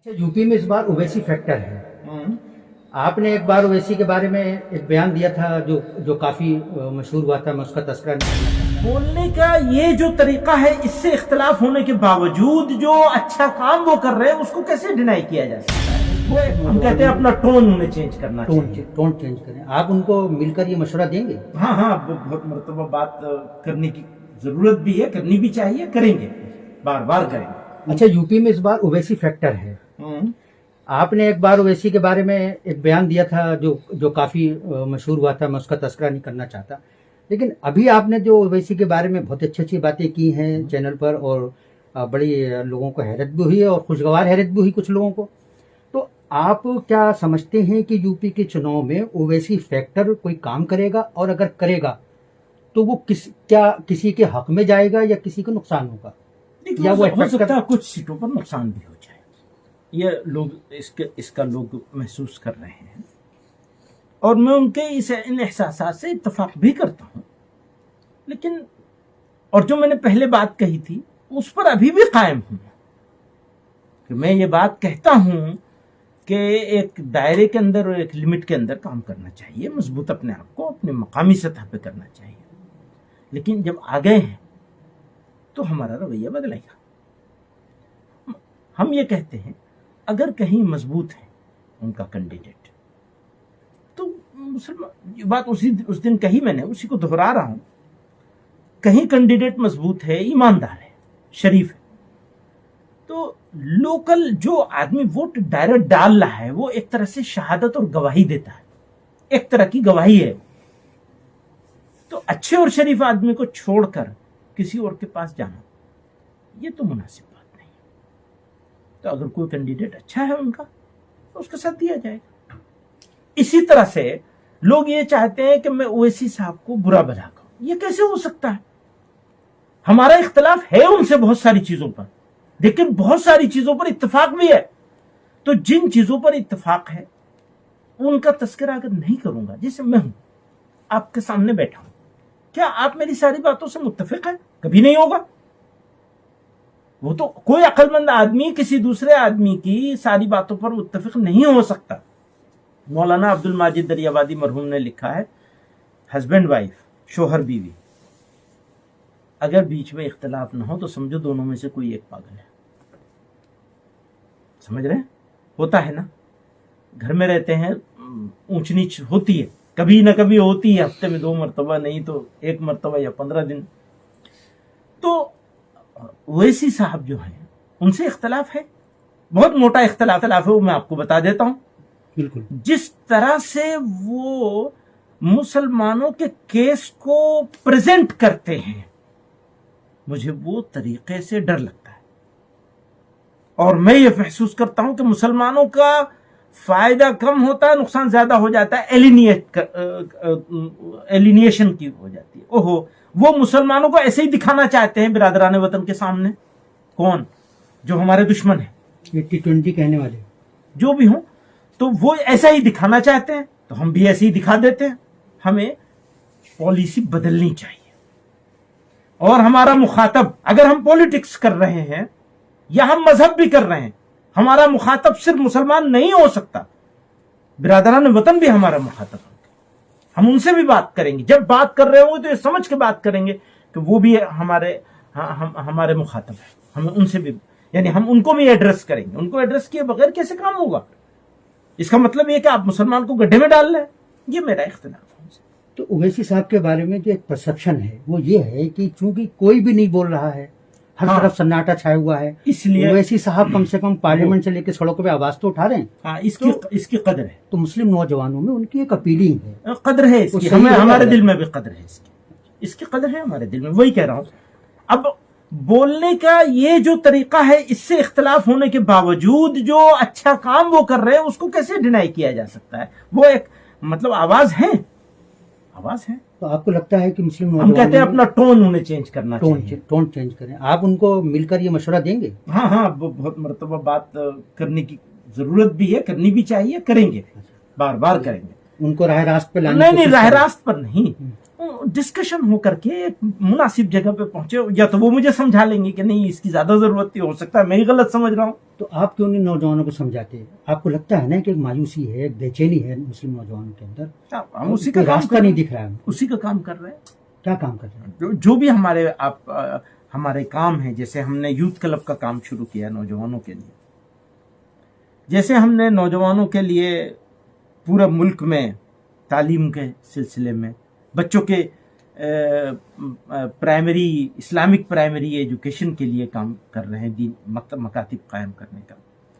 अच्छा, यूपी में इस बार ओवैसी फैक्टर है। आपने एक बार ओवैसी के बारे में एक बयान दिया था जो जो काफी मशहूर हुआ था। मैं उसका तस्करा नहीं करना चाहता। बोलने का ये जो तरीका है, इससे इख्तलाफ होने के बावजूद जो अच्छा काम वो कर रहे हैं उसको कैसे डिनाई किया जा सकता है। हम कहते हैं अपना टोन उन्हें चेंज करना चाहिए। टोन चेंज करें। आप उनको मिलकर ये मशवरा देंगे? हाँ, बहुत मरतबा बात करने की जरूरत भी है, करनी भी चाहिए, करेंगे, बार बार करेंगे। अच्छा, यूपी में इस बार ओवैसी फैक्टर है। आपने एक बार ओवैसी के बारे में एक बयान दिया था जो जो काफी मशहूर हुआ था। मैं उसका तस्करा नहीं करना चाहता, लेकिन अभी आपने जो ओवैसी के बारे में बहुत अच्छी अच्छी बातें की हैं चैनल पर, और बड़ी लोगों को हैरत भी हुई है और खुशगवार हैरत भी हुई कुछ लोगों को। तो आप क्या समझते हैं कि यूपी के चुनाव में ओवैसी फैक्टर कोई काम करेगा, और अगर करेगा तो वो किसी के हक में जाएगा या किसी को नुकसान होगा? या वो हो सकता है कुछ सीटों पर नुकसान भी हो जाए, ये लोग इसका लोग महसूस कर रहे हैं, और मैं उनके इन एहसासात से इत्तेफाक भी करता हूं। लेकिन और जो मैंने पहले बात कही थी उस पर अभी भी कायम हूं कि मैं ये बात कहता हूं कि एक दायरे के अंदर और एक लिमिट के अंदर काम करना चाहिए, मजबूत अपने आप को अपने मकामी सतह पे करना चाहिए। लेकिन जब आ गए हैं तो हमारा रवैया बदलेगा। हम ये कहते हैं अगर कहीं मजबूत है उनका कैंडिडेट, तो मुसलमान, ये बात उस दिन कही मैंने, उसी को दोहरा रहा हूं। कहीं कैंडिडेट मजबूत है, ईमानदार है, शरीफ है, तो लोकल जो आदमी वोट डायरेक्ट डाल रहा है वो एक तरह से शहादत और गवाही देता है, एक तरह की गवाही है। तो अच्छे और शरीफ आदमी को छोड़कर किसी और के पास जाना ये तो मुनासिब बात नहीं है। तो अगर कोई कैंडिडेट अच्छा है उनका तो उसके साथ दिया जाएगा। इसी तरह से लोग ये चाहते हैं कि मैं ओवैसी साहब को बुरा भला कहूं, ये कैसे हो सकता है? हमारा इख्तलाफ है उनसे बहुत सारी चीजों पर, लेकिन बहुत सारी चीजों पर इत्तेफाक भी है। तो जिन चीजों पर इत्तेफाक है उनका तस्करा अगर नहीं करूंगा, जैसे मैं हूं आपके सामने बैठा हूं, क्या आप मेरी सारी बातों से मुत्तफिक हैं? कभी नहीं होगा। वो तो कोई अक्लमंद आदमी किसी दूसरे आदमी की सारी बातों पर मुत्तफिक नहीं हो सकता। मौलाना अब्दुल माजिद दरियाबादी मरहूम ने लिखा है, हस्बैंड वाइफ, शोहर बीवी, अगर बीच में इख्तलाफ ना हो तो समझो दोनों में से कोई एक पागल है। समझ रहे हैं? होता है ना, घर में रहते हैं, ऊंच नीच होती है, कभी ना कभी होती है, हफ्ते में 2 मरतबा, नहीं तो 1 मरतबा या 15 दिन। तो ओवैसी साहब जो हैं उनसे इख्तलाफ है, बहुत मोटा इख्तलाफ है, वो मैं आपको बता देता हूं। बिल्कुल। जिस तरह से वो मुसलमानों के केस को प्रेजेंट करते हैं, मुझे वो तरीके से डर लगता है, और मैं ये महसूस करता हूं कि मुसलमानों का फायदा कम होता है, नुकसान ज्यादा हो जाता है, एलिनिएशन की हो जाती है। ओहो, वो मुसलमानों को ऐसे ही दिखाना चाहते हैं बिरादरान वतन के सामने। कौन? जो हमारे दुश्मन है, 80-20 कहने वाले जो भी हों, तो वो ऐसा ही दिखाना चाहते हैं, तो हम भी ऐसे ही दिखा देते हैं। हमें पॉलिसी बदलनी चाहिए, और हमारा मुखातब, अगर हम पॉलिटिक्स कर रहे हैं या हम मजहब भी कर रहे हैं, हमारा मुखातब सिर्फ मुसलमान नहीं हो सकता, बिरादरान वतन भी हमारा मुखातब होंगे। हम उनसे भी बात करेंगे, जब बात कर रहे होंगे तो ये समझ के बात करेंगे कि वो भी हमारे मुखातब है। हमें उनसे भी, यानी हम उनको भी एड्रेस करेंगे। उनको एड्रेस किए बगैर कैसे काम होगा? इसका मतलब ये कि आप मुसलमान को गड्ढे में डाल रहे हैं। ये मेरा इख्तिलाफ है उनसे। तो ओवैसी साहब के बारे में जो एक परसेप्शन है वो ये है कि चूंकि कोई भी नहीं बोल रहा है, हर तरफ सन्नाटा छाया हुआ है, इसलिए ओवैसी साहब कम से कम पार्लियामेंट से लेकर सड़कों पे आवाज तो उठा रहे हैं। हाँ, इसकी कदर है। तो मुस्लिम नौजवानों में उनकी एक अपीलिंग है, कदर है इसकी, हमारे दिल में भी कदर है इसकी कदर है हमारे दिल में। वही कह रहा हूं। अब बोलने का ये जो तरीका है, इससे इख्तलाफ होने के बावजूद जो अच्छा काम वो कर रहे हैं उसको कैसे डिनाई किया जा सकता है? वो एक मतलब आवाज है। तो आपको लगता है कि मुस्लिम हम कहते हैं अपना टोन उन्हें चेंज करना चाहिए। टोन चेंज करें। आप उनको मिलकर ये मशवरा देंगे? हाँ, बहुत मरतबा बात करने की जरूरत भी है, करनी भी चाहिए, करेंगे, बार बार करेंगे। ان کو راہ راست پہ لانے نہیں کی نہیں کوشش راہ کریں۔ راست پر نہیں، ڈسکشن ہو کر کے ایک مناسب جگہ پہ پہنچے، یا تو وہ مجھے سمجھا لیں گے کہ نہیں اس کی زیادہ ضرورت تھی، ہو سکتا ہے میں ہی غلط سمجھ رہا ہوں۔ تو آپ کیوں نہیں نوجوانوں کو سمجھاتے؟ آپ کو لگتا ہے نا کہ ایک مایوسی ہے، ایک بے چینی ہے مسلم نوجوانوں کے اندر، ہم اسی کا کوئی کام راستہ کر رہے نہیں ہیں، دکھ رہا ہے، اسی کا کام کر رہے ہیں۔ کیا کام کر رہے ہیں؟ جو بھی ہمارے کام ہیں، جیسے ہم نے یوتھ کلب کا کام شروع کیا نوجوانوں کے لیے، جیسے ہم نے نوجوانوں کے لیے پورا ملک میں تعلیم کے سلسلے میں بچوں کے پرائمری اسلامک پرائمری ایجوکیشن کے لیے کام کر رہے ہیں، دین مکاتب قائم کرنے کا۔